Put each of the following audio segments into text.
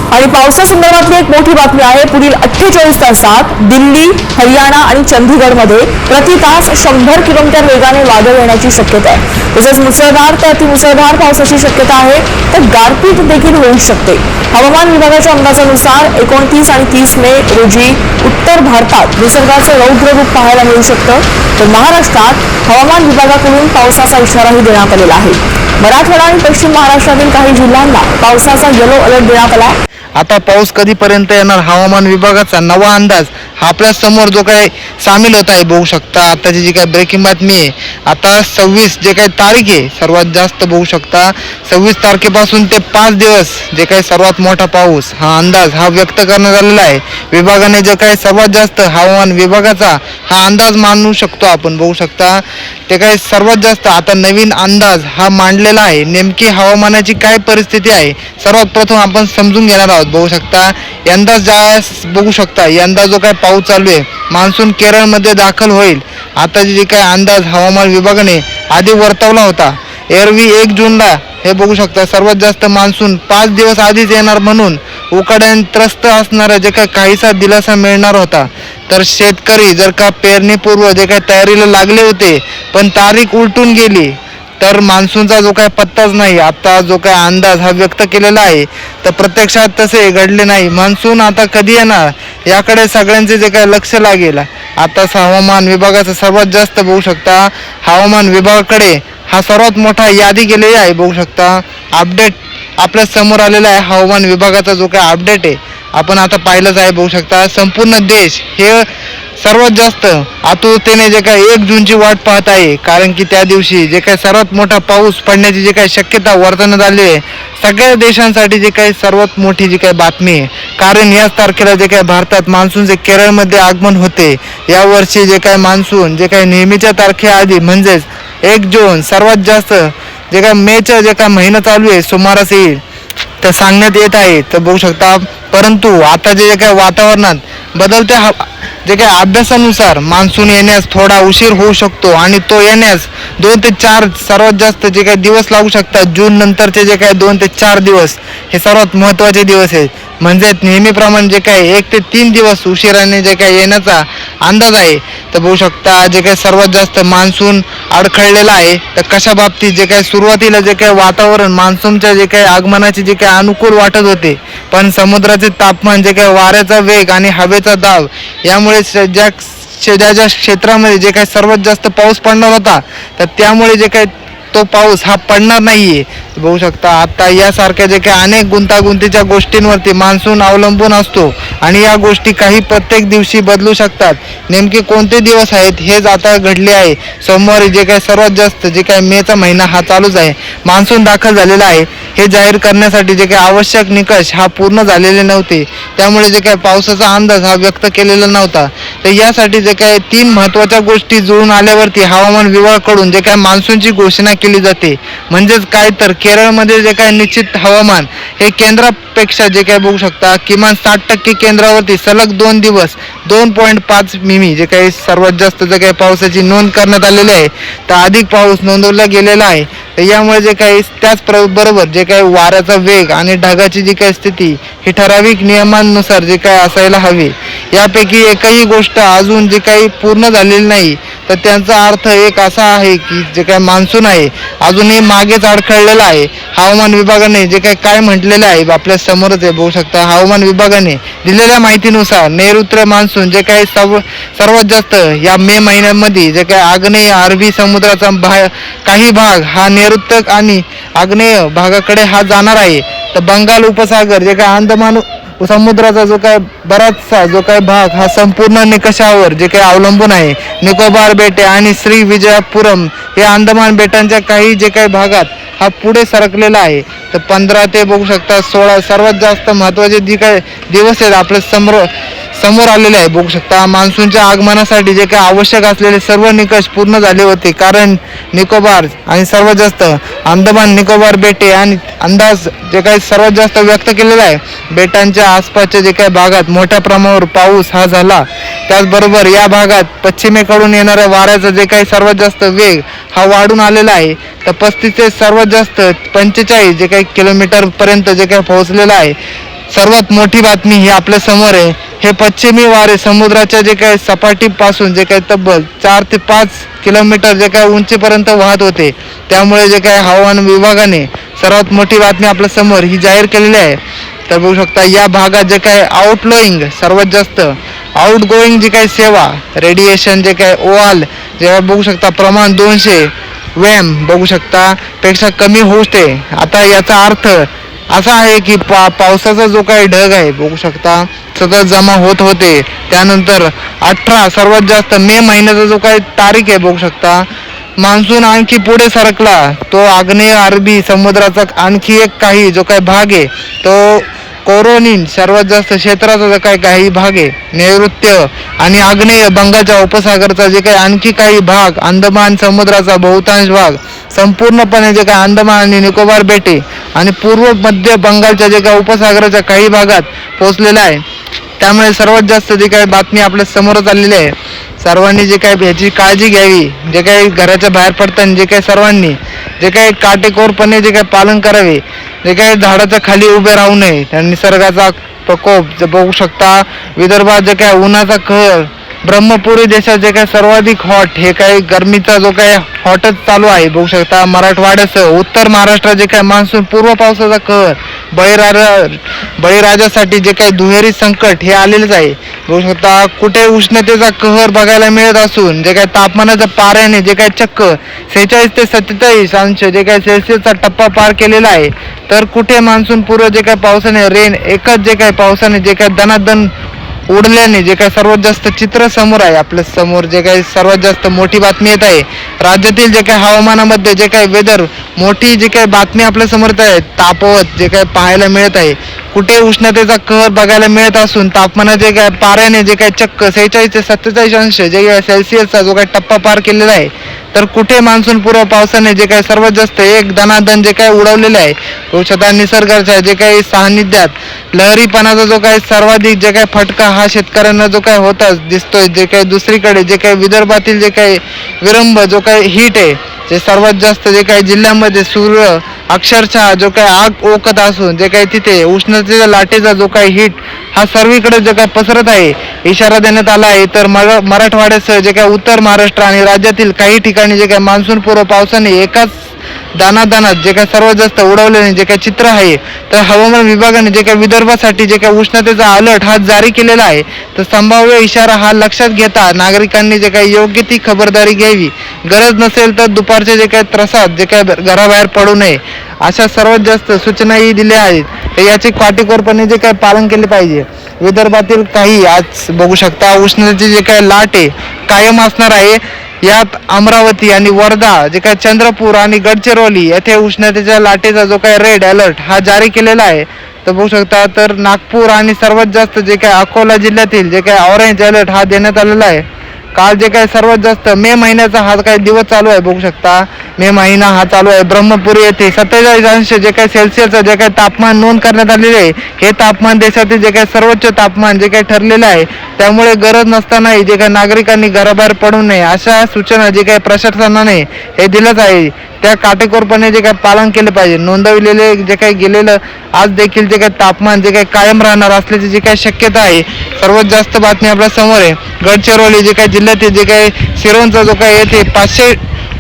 आणि पावसासंदर्भातली एक मोठी बातमी आहे. पुढील 48 तासात दिल्ली, हरियाणा आणि चंदीगडमध्ये प्रति तास 100 किलोमीटर वेगाने वादळ येण्याची शक्यता आहे. तसेच मुसळधार ते अतिमुसळधार पावसाची शक्यता आहे, तर गारपीट देखील होऊ शकते. हवामान विभागाच्या अंदाजानुसार 29 आणि 30 मे रोजी उत्तर भारतात निसर्गाचं रौद्र रूप पाहायला मिळू शकतं, तर महाराष्ट्रात हवामान विभागाकडून पावसाचा इशाराही देण्यात आलेला आहे. मराठवाडा आणि पश्चिम महाराष्ट्रातील काही जिल्ह्यांना पावसाचा येलो अलर्ट देण्यात आला. आता पाऊस कधीपर्यंत येणार, हवामान विभागाचा नवा अंदाज हा आपल्या समोर जो काही सामील होत आहे. बघू शकता आताची जी काही ब्रेकिंग बातमी आहे, आता 26 जे काही तारीख आहे सर्वात जास्त बघू शकता 26 तारखेपासून ते 5 दिवस जे काही सर्वात मोठा पाऊस हा अंदाज हा व्यक्त करण्यात आलेला आहे. विभागाने जे काही सर्वात जास्त हवामान विभागाचा हा अंदाज मानू शकतो आपण. बघू शकता ते काही सर्वात जास्त आता नवीन अंदाज हा मांडलेला आहे. नेमकी हवामानाची काय परिस्थिती आहे सर्वात प्रथम आपण समजून घेणार आहोत. बघू शकता यंदा बघू शकता यंदा जो काही पाऊस चालू आहे, मान्सून केरळमध्ये दाखल होईल. आता जे काही अंदाज हवामान विभागाने आधी वर्तवला होता, एरवी 1 जूनला हे बघू शकता सर्वात जास्त मान्सून 5 दिवस आधीच येणार म्हणून उकाड्याने त्रस्त असणारा जे काही काहीसा दिलासा मिळणार होता. तर शेतकरी जर का पेरणीपूर्व जे काही तयारीला लागले होते, पण तारीख उलटून गेली, तर मान्सूनचा जो काही पत्ताच नाही. आता जो काही अंदाज हा व्यक्त केलेला आहे, तर प्रत्यक्षात तसे घडले नाही. मान्सून आता कधी येणार याकडे सगळ्यांचे जे काही लक्ष लागेल. आता हवामान विभागाचं सर्वात जास्त बघू शकता हवामान विभागाकडे हा सर्वात मोठा यादी केलेली आहे. बघू शकता अपडेट आपल्या समोर आलेला आहे. हवामान विभागाचा जो काही अपडेट आहे आपण आता पाहिलंच आहे. बघू शकता संपूर्ण देश हे सर्वात जास्त आतुरतेने जे काही 1 जूनची वाट पाहत आहे, कारण की त्या दिवशी जे काही सर्वात मोठा पाऊस पडण्याची जी काही शक्यता वर्तवण्यात आली आहे सगळ्या देशांसाठी जे काही सर्वात मोठी जी काही बातमी आहे. कारण याच तारखेला जे काही भारतात मान्सूनचे केरळमध्ये आगमन होते. यावर्षी जे काही मान्सून जे काही नेहमीच्या तारखेआधी म्हणजेच 1 जून सर्वात जास्त जे काही मेचा जे काही महिना चालू आहे सुमारास येईल तर सांगण्यात येत आहे. तर बघू शकता परंतु आता जे काही वातावरणात बदलत्या जे काही अभ्यासानुसार मान्सून येण्यास थोडा उशीर होऊ शकतो आणि तो येण्यास 2 ते 4 सर्वात जास्त जे काही दिवस लागू शकतात. जून नंतरचे जे काही 2 ते 4 दिवस हे सर्वात महत्त्वाचे दिवस आहेत. म्हणजे नेहमीप्रमाणे जे काही 1 ते 3 दिवस उशिराने जे काही येण्याचा अंदाज आहे. तर बघू शकता जे काही सर्वात जास्त मान्सून अडखळलेला आहे. तर कशा बाबतीत जे काही सुरुवातीला जे काही वातावरण मान्सूनच्या जे काही आगमनाचे जे काही अनुकूल वाटत होते, पण समुद्राचे तापमान जे काही वाऱ्याचा वेग आणि हवेचा दाब यामुळे ज्या क्षेत्रामध्ये जे काही सर्वात जास्त पाऊस पडणार होता, तर त्यामुळे जे काही तो पाऊस हा पडणार नाहीये. बघू शकता आता यासारख्या जे काही अनेक गुंतागुंतीच्या गोष्टींवरती मान्सून अवलंबून असतो आणि या गोष्टी काही प्रत्येक दिवशी बदलू शकतात. नेमके कोणते दिवस आहेत हेच आता घडले आहे. सोमवारी जे काही सर्वात जास्त जे काही मेचा महिना हा चालूच आहे, मान्सून दाखल झालेला आहे. हे जाहीर करण्यासाठी जे काही आवश्यक निकष हा पूर्ण झालेले नव्हते, त्यामुळे जे काही पावसाचा अंदाज हा व्यक्त केलेला नव्हता. तर यासाठी जे काही 3 महत्त्वाच्या गोष्टी जुळून आल्यावरती हवामान विभागाकडून जे काही मान्सूनची घोषणा केली जाते. म्हणजेच काय तर केरळमध्ये जे काही निश्चित हवामान हे केंद्रापेक्षा जे काही बघू शकता किमान 60% केंद्रावरती सलग 2 दिवस 2.5 मिमी जे काही सर्वात जास्त जे काही पावसाची नोंद करण्यात आलेली आहे, तर अधिक पाऊस नोंदवला गेलेला आहे. तर यामुळे जे काही त्याचबरोबर जे काही वाऱ्याचा वेग आणि ढगाची जी काही स्थिती ही ठराविक नियमांनुसार जे काही असायला हवी. यापैकी एकही गोष्ट अजून जे काही पूर्ण झालेली नाही. तर त्यांचा अर्थ एक असा आहे की जे काही मान्सून आहे अजूनही मागेच अडखळलेला आहे. हवामान विभागाने जे काही काय म्हटलेलं आहे आपल्या समोरच आहे. बघू शकता हवामान विभागाने दिलेल्या माहितीनुसार नैऋत्य मान्सून जे काही सर्वात जास्त या मे महिन्यामध्ये जे काही आग्नेय अरबी समुद्राचा काही भाग हा नैऋत्य आणि आग्नेय भागाकडे हा जाणार आहे. तर बंगाल उपसागर जे काही अंदमान समुद्राचा जो काय बराचसा जो काही भाग हा संपूर्ण निकषावर जे काही अवलंबून आहे. निकोबार बेटे आणि श्री विजयपुरम या अंदमान बेटांच्या काही जे काही भागात हा पुढे सरकलेला आहे. तर 15 ते बघू शकता 16 सर्वात जास्त महत्त्वाचे जे काही दिवस आहेत आपल्या समोर आलेले आहे. बघू शकता मान्सूनच्या आगमनासाठी जे काही आवश्यक असलेले सर्व निकष पूर्ण झाले होते. कारण निकोबार आणि सर्वात जास्त अंदमान निकोबार बेटे आणि अंदाज जे काही सर्वात जास्त व्यक्त केलेला आहे, बेटांच्या आसपासच्या जे काही भागात मोठ्या प्रमाणावर पाऊस हा झाला. त्याचबरोबर या भागात पश्चिमेकडून येणाऱ्या वाऱ्याचा जे काही सर्वात जास्त वेग हा वाढून आलेला आहे. तर 35 ते सर्वात जास्त 45 जे काही किलोमीटर पर्यंत जे काही पोहोचलेला आहे. सर्वात मोठी बातमी ही आपल्या समोर आहे. हे पश्चिमी वारे समुद्राच्या जे काही सपाटीपासून जे काही तब्बल 4 ते 5 किलोमीटर जे काही उंचीपर्यंत वाहत होते. त्यामुळे जे काही हवामान विभागाने सर्वात मोठी बातमी आपल्या समोर ही जाहीर केलेली आहे. तर बघू शकता या भागात जे काही आउटफ्लोईंग सर्वात जास्त, आउट गोईंग जी काही सेवा, रेडिएशन जे काही ओआल जे बघू शकता प्रमाण 200 वॅम बघू शकता पेक्षा कमी होते. आता याचा अर्थ असा आहे की पावसाचा जो काही ढग आहे बघू शकता सतत जमा होत होते. त्यानंतर 18 सर्वात जास्त मे महिन्याचा जो काही तारीख आहे बघू शकता मान्सून आणखी पुढे सरकला. तो आग्नेय अरबी समुद्राचा आणखी एक काही जो काही भाग आहे तो कोरोनिन सर्वात जास्त क्षेत्राचा जो काही भाग आहे नैऋत्य आणि आग्नेय बंगालच्या उपसागराचा जे काही आणखी काही भाग, अंदमान समुद्राचा बहुतांश भाग, संपूर्णपणे जे काही अंदमान आणि निकोबार बेटे आणि पूर्व मध्य बंगालच्या जे काही उपसागराच्या काही भागात पोहोचलेला आहे. त्यामुळे सर्वात जास्त जे काही बातमी आपल्या समोर आलेली आहे. सर्वांनी जे काही ह्याची काळजी घ्यावी. जे काही घराच्या बाहेर पडताना जे काही सर्वांनी जे काही काटेकोरपणे जे काही पालन करावे. जे काही झाडाच्या खाली उभे राहू नये. त्या निसर्गाचा प्रकोप बघू शकता विदर्भात जे काही उन्हाचा कहर, ब्रह्मपुरी देशात जे काही सर्वाधिक हॉट हे काही गरमीचा जो काही हॉटच चालू आहे बघू शकता. मराठवाड्यासह उत्तर महाराष्ट्रात जे काही मान्सून पूर्व पावसाचा कहर, बळीराजासाठी जे काही दुहेरी संकट हे आलेलेच आहे बघू शकता. कुठे उष्णतेचा कहर बघायला मिळत असून जे काही तापमानाच्या पाऱ्याने जे काही चक्क 46 ते 47 अंश जे काही सेल्सिअसचा टप्पा पार केलेला आहे. तर कुठे मान्सून पूर्व जे काही पावसाने एकच जे काही पावसाने जे काही दनादन उडल्याने जे काही सर्वात जास्त चित्र समोर आहे आपल्या समोर. जे काही सर्वात जास्त मोठी बातमी येत आहे राज्यातील जे काही हवामानामध्ये जे काही वेदर मोठी जी काही बातमी आपल्या समोर येत आहे. तापवत जे काही पाहायला मिळत आहे. कुठे उष्णतेचा कहर बघायला मिळत असून तापमानाचे काय पाऱ्याने जे काही चक्क 46 ते 47 अंश जे काही सेल्सिअसचा जो काही टप्पा पार केलेला आहे. तर कुठे मान्सून पूर्व पावसाने जे काही सर्वात जास्त एक दनादन जे काही उडवलेलं आहे. औषधा निसर्गाच्या जे काही सान्निध्यात लहरीपणाचा जो काही सर्वाधिक जे काही फटका हा शेतकऱ्यांना जो काही होता दिसतोय. जे काही दुसरीकडे जे काही विदर्भातील जे काही विरंभ जो काही हीट आहे जे सर्वात जास्त जे काही जिल्ह्यामध्ये सूर्य अक्षरशः जो काही आग ओकत असून जे काही तिथे उष्णतेच्या लाटेचा जो काही हीट हा सर्वीकडे जे काही पसरत आहे इशारा देण्यात आला आहे. तर मराठवाड्यासह जे काही उत्तर महाराष्ट्र आणि राज्यातील काही ठिकाणी जे काही मान्सून पूर्व पावसाने एकाच दानादानात जे काही सर्वात जास्त उडवल्याने जे काही चित्र आहे. तर हवामान विभागाने जे काही विदर्भासाठी जे काही उष्णतेचा अलर्ट हा जारी केलेला आहे. तर संभाव्य इशारा हा लक्षात घेता नागरिकांनी जे काही योग्य ती खबरदारी घ्यावी. गरज नसेल तर दुपारचे जे काही त्रासात जे काही घराबाहेर पडू नये अशा सर्वात जास्त सूचनाही दिल्या आहेत. तर याचे काटेकोरपणे जे काही पालन केले पाहिजे. विदर्भातील काही आज बघू शकता उष्णतेची जे काही लाट आहे कायम असणार आहे. यात अमरावती आणि वर्धा जे काही चंद्रपूर आणि गडचिरोली येथे उष्णतेच्या लाटेचा जो काही रेड अलर्ट हा जारी केलेला आहे. तर बघू शकता तर नागपूर आणि सर्वात जास्त जे काही अकोला जिल्ह्यातील जे काही ऑरेंज अलर्ट हा देण्यात आलेला आहे. काल जे काही सर्वात जास्त मे महिन्याचा हा काही दिवस चालू आहे बघू शकता. मे महिना हा चालू आहे. ब्रह्मपुरी येथे 47 अंश जे काही सेल्सिअसचं जे काही तापमान नोंद करण्यात आलेले आहे. हे तापमान देशातील जे काही सर्वोच्च तापमान जे काही ठरलेलं आहे. त्यामुळे गरज नसतानाही जे काही नागरिकांनी घराबाहेर पडू नये अशा सूचना जे काही प्रशासनाने हे दिलंच आहे त्या काटेकोरपणे जे काही पालन केले पाहिजे. नोंदविलेले जे काही गेलेलं आज देखील जे काही तापमान जे काही कायम राहणार असल्याची जी काही शक्यता आहे. सर्वात जास्त बातमी आपल्या समोर आहे. गडचिरोली जे काही जिल्ह्यातील जे काही सिरोंचा जो काही येथे 500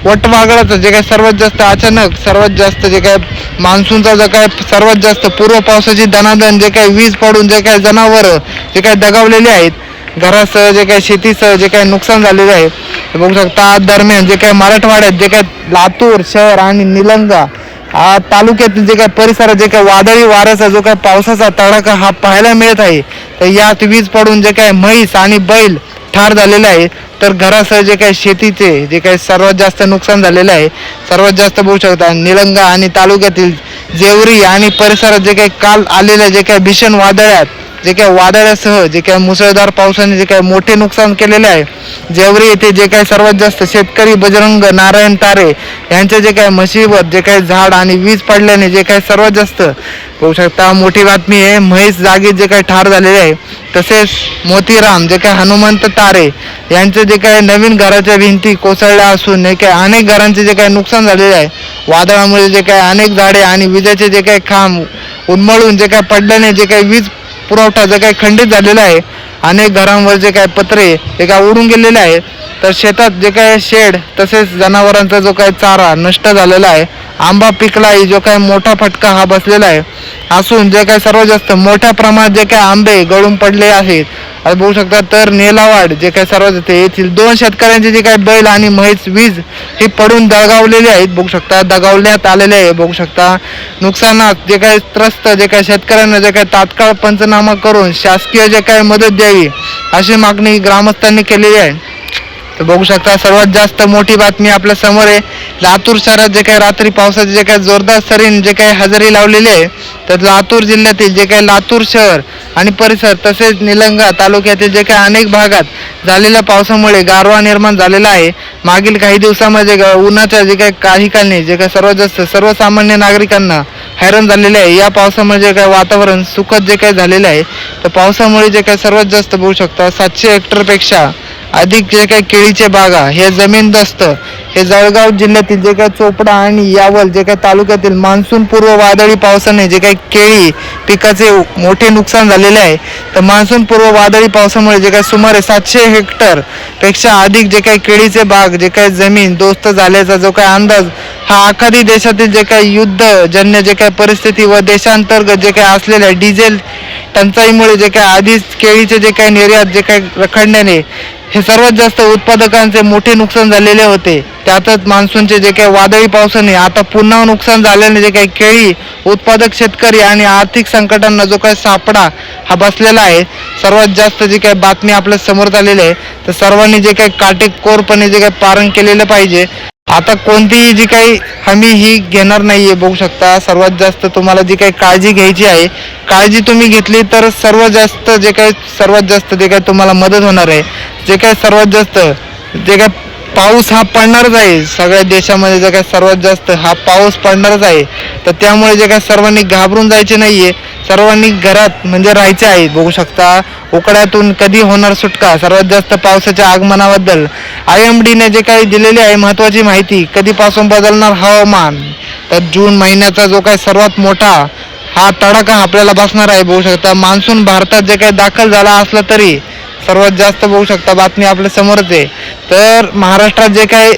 वटवाघळाचं जे काही सर्वात जास्त अचानक सर्वात जास्त जे काही मान्सूनचा जो काही सर्वात जास्त पूर्व पावसाची दनादन जे काही वीज पडून जे काही जनावरं जे काही दगावलेली आहेत. घरासह जे काही शेतीसह जे काही नुकसान झालेले आहे बघू शकता. दरम्यान जे काही मराठवाड्यात जे काही लातूर शहर आणि निलंगा तालुक्यातील जे काही परिसरात जे काही वादळी वाऱ्याचा जो काही पावसाचा तडाखा हा पाहायला मिळत आहे. तर यात वीज पडून जे काही म्हैस आणि बैल ठार झालेले आहे. तर घरासह जे काही शेतीचे जे काही सर्वात जास्त नुकसान झालेलं आहे. सर्वात जास्त बघू शकता निलंगा आणि तालुक्यातील जेवरी आणि परिसरात जे काही काल आलेल्या जे काही भीषण वादळात जे काही वादळासह जे काही मुसळधार पावसाने जे काही मोठे नुकसान केलेले आहे. जेवरी येथे जे काही सर्वात जास्त शेतकरी बजरंग नारायण तारे यांचे जे काही म्हशीवर जे काही झाड आणि वीज पडल्याने जे काही सर्वात जास्त होऊ शकता मोठी बातमी आहे. म्हैस जागीच जे काही ठार झालेले आहे. तसेच मोतीराम जे काही हनुमंत तारे यांचे जे काही नवीन घराच्या भिंती कोसळल्या असून जे काही अनेक घरांचे जे काही नुकसान झालेले आहे. वादळामुळे जे काही अनेक झाडे आणि विजेचे जे काही खांब उन्मळून जे काही पडल्याने जे काही वीज पुरवठा जे काही खंडित झालेला आहे. अनेक घरांवर जे काही पत्रे जे काही उडून गेलेले आहे. तर शेतात जे काही शेड तसेच जनावरांचा जो काही चारा नष्ट झालेला आहे. आंबा पिकलाही जो काही मोठा फटका हा बसलेला आहे असून जे काही सर्वात जास्त मोठ्या प्रमाणात जे काही आंबे गळून पडले आहेत आज बघू शकता. तर नेलावाड जे काही सर्वात जास्त येथील 2 शेतकऱ्यांचे जे काही बैल आणि म्हैस वीज ही पडून दगावलेले आहेत. बघू शकता दगावण्यात आलेले आहे. बघू शकता नुकसानात जे काही त्रस्त जे काही शेतकऱ्यांना जे काही तात्काळ पंचनामा करून शासकीय जे काही मदत द्यावी अशी मागणी ग्रामस्थांनी केलेली आहे. तर बघू शकता सर्वात जास्त मोठी बातमी आपल्या समोर आहे. लातूर शहरात जे काही रात्री पावसाचे जे काही जोरदार सरीन जे काही हजेरी लावलेली आहे. तर लातूर जिल्ह्यातील जे काही लातूर शहर आणि परिसर तसेच निलंगा तालुक्यातील जे काही अनेक भागात झालेल्या पावसामुळे गारवा निर्माण झालेला आहे. मागील काही दिवसामध्ये उन्हाच्या जे काही काळाने जे काही सर्वात जास्त सर्वसामान्य नागरिकांना हैराण झालेले आहे. या पावसामुळे जे काही वातावरण सुखद जे काही झालेलं आहे. तर पावसामुळे जे काही सर्वात जास्त बघू शकता 700 हेक्टरपेक्षा अधिक जे काही केळीचे बागा हे जमीनदस्त हे जळगाव जिल्ह्यातील जे काही चोपडा आणि यावल जे काही तालुक्यातील मान्सून पूर्व वादळी पावसाने जे काही केळी पिकाचे मोठे नुकसान झालेले आहे. तर मान्सून पूर्व वादळी पावसामुळे जे काही सुमारे 700 हेक्टर पेक्षा अधिक जे काही केळीचे बाग जे काही जमीन दोस्त झाल्याचा जो काही अंदाज हा आखाती देशातील जे काही युद्धजन्य जे काही परिस्थिती व देशांतर्गत जे काही असलेल्या डिझेल टंचाईमुळे जे काही आधीच केळीचे जे काही निर्यात जे काही रखडण्याने हे सर्वात जास्त उत्पादकांचे मोठे नुकसान झालेले होते. त्यातच मान्सूनचे जे काही वादळी पावसाने आता पुन्हा नुकसान झाल्याने जे काही केळी उत्पादक शेतकरी आणि आर्थिक संकटांना जो काही सापडा हा बसलेला आहे. सर्वात जास्त जे काही बातमी आपल्या समोर आलेली आहे. तर सर्वांनी जे काही काटेकोरपणे जे काही पालन केलेलं पाहिजे. आता कोणतीही जी काही हमी ही घेणार नाहीये. बघू शकता सर्वात जास्त तुम्हाला जी काही काळजी घ्यायची आहे काळजी तुम्ही घेतली तर सर्वात जास्त जे काही तुम्हाला मदत होणार आहे. जे काही सर्वात जास्त जे काही पाऊस हा पडणारच आहे. सगळ्या देशामध्ये जे काही सर्वात जास्त हा पाऊस पडणारच आहे. तर त्यामुळे जे काही सर्वांनी घाबरून जायचे नाहीये. सर्वांनी घरात म्हणजे राहायचे आहे. बघू शकता उकड्यातून कधी होणार सुटका. सर्वात जास्त पावसाच्या आगमनाबद्दल IMDने जे काही दिलेली आहे महत्त्वाची माहिती. कधीपासून बदलणार हवामान. तर जून महिन्याचा जो काही सर्वात मोठा हा तडाखा आपल्याला बसणार आहे. बघू शकता मान्सून भारतात जे काही दाखल झाला असला तरी सर्वात जास्त बघू शकता बातमी आपल्या समोरच आहे. तर महाराष्ट्रात जे काही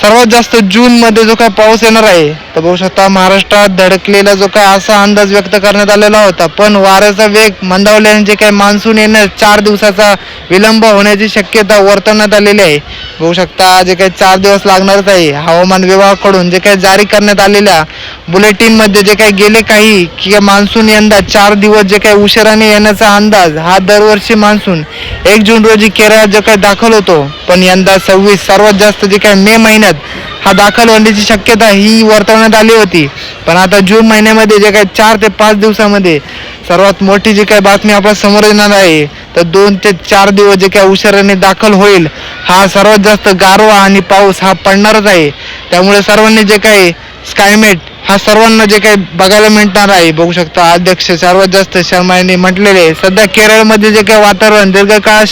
सर्वात जास्त जूनमध्ये जो काही पाऊस येणार आहे. तर बघू शकता महाराष्ट्रात धडकलेला जो काही असा अंदाज व्यक्त करण्यात आलेला होता. पण वाऱ्याचा वेग मंदावल्याने जे काही मान्सून येण्यास 4 दिवसाचा विलंब होण्याची शक्यता वर्तवण्यात आलेली आहे. बघू शकता जे काही 4 दिवस लागणारच आहे. हवामान विभागाकडून जे काही जारी करण्यात आलेल्या बुलेटिनमध्ये जे काही गेले काही की मान्सून यंदा 4 दिवस जे काही उशिराने येण्याचा अंदाज हा दरवर्षी मान्सून 1 जून रोजी केरळात जे काही दाखल होतो. पण यंदा 26 सर्वात जास्त जे काही मे महिन्यात हा दाखल होण्याची शक्यता ही वर्तवण्यात आली होती. पण आता जून महिन्यामध्ये जे काही 4 ते 5 दिवसामध्ये सर्वात मोठी जी काही बातमी आपल्या समोर येणार आहे. तर 2 ते 4 दिवस जे काही उशिराने दाखल होईल. हा सर्वात जास्त गारवा आणि पाऊस हा पडणारच आहे. त्यामुळे सर्वांनी जे काही स्कायमेट हा सर्वांना जे काही बघायला मिळणार आहे. बघू शकता अध्यक्ष सर्वात जास्त शर्मा यांनी म्हटलेले सध्या केरळमध्ये जे काही वातावरण दीर्घकाळ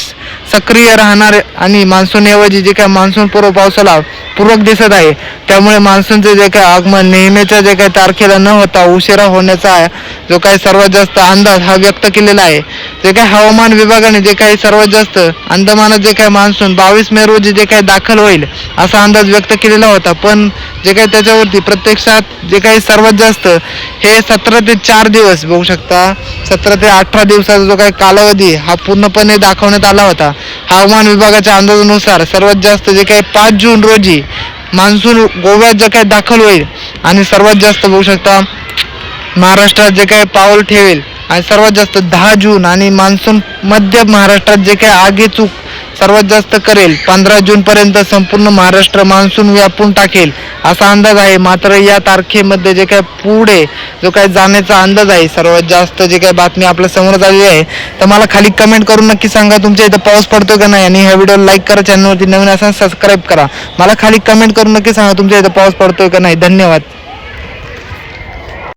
सक्रिय राहणार आणि मान्सूनऐवजी जे काही मान्सून पूर्व पावसाला पूरक दिसत आहे. त्यामुळे मान्सूनचे जे काही आगमन नेहमीच्या जे काही तारखेला न होता उशिरा होण्याचा जो काही सर्वात जास्त अंदाज हा व्यक्त केलेला आहे. जे काही हवामान विभागाने जे काही सर्वात जास्त अंदमानात जे काही मान्सून 22 मे रोजी जे काही दाखल होईल असा अंदाज व्यक्त केलेला होता. पण जे काही त्याच्यावरती प्रत्यक्षात जे काही सर्वात जास्त हे 17 ते 4 दिवस बघू शकता 17 ते 18 दिवसाचा जो काही कालावधी हा पूर्णपणे दाखवण्यात आला होता. हवामान विभागाच्या अंदाजानुसार सर्वात जास्त जे काही 5 जून रोजी मान्सून गोव्यात जे काही दाखल होईल आणि सर्वात जास्त बघू शकता महाराष्ट्रात जे काही पाऊल ठेवेल आणि सर्वात जास्त 10 जून आणि मान्सून मध्य महाराष्ट्रात जे काही आगेचूक सर्वात जास्त करेल. 15 जून पर्यंत संपूर्ण महाराष्ट्र मान्सून व्यापून टाकेल असा अंदाज आहे. मात्र या तारखेमध्ये जे काय पुढे जो काय जाण्याचा अंदाज आहे, सर्वात जास्त जे काय बातमी आपल्या समोर आलेली आहे, तर मला खाली कमेंट करून नक्की सांगा तुमच्या इथं पाऊस पडतोय का नाही. आणि ह्या व्हिडिओला लाईक करा, चॅनलवरती नवीन असाल सबस्क्राईब करा. मला खाली कमेंट करून नक्की सांगा तुमच्या इथं पाऊस पडतोय का नाही. धन्यवाद.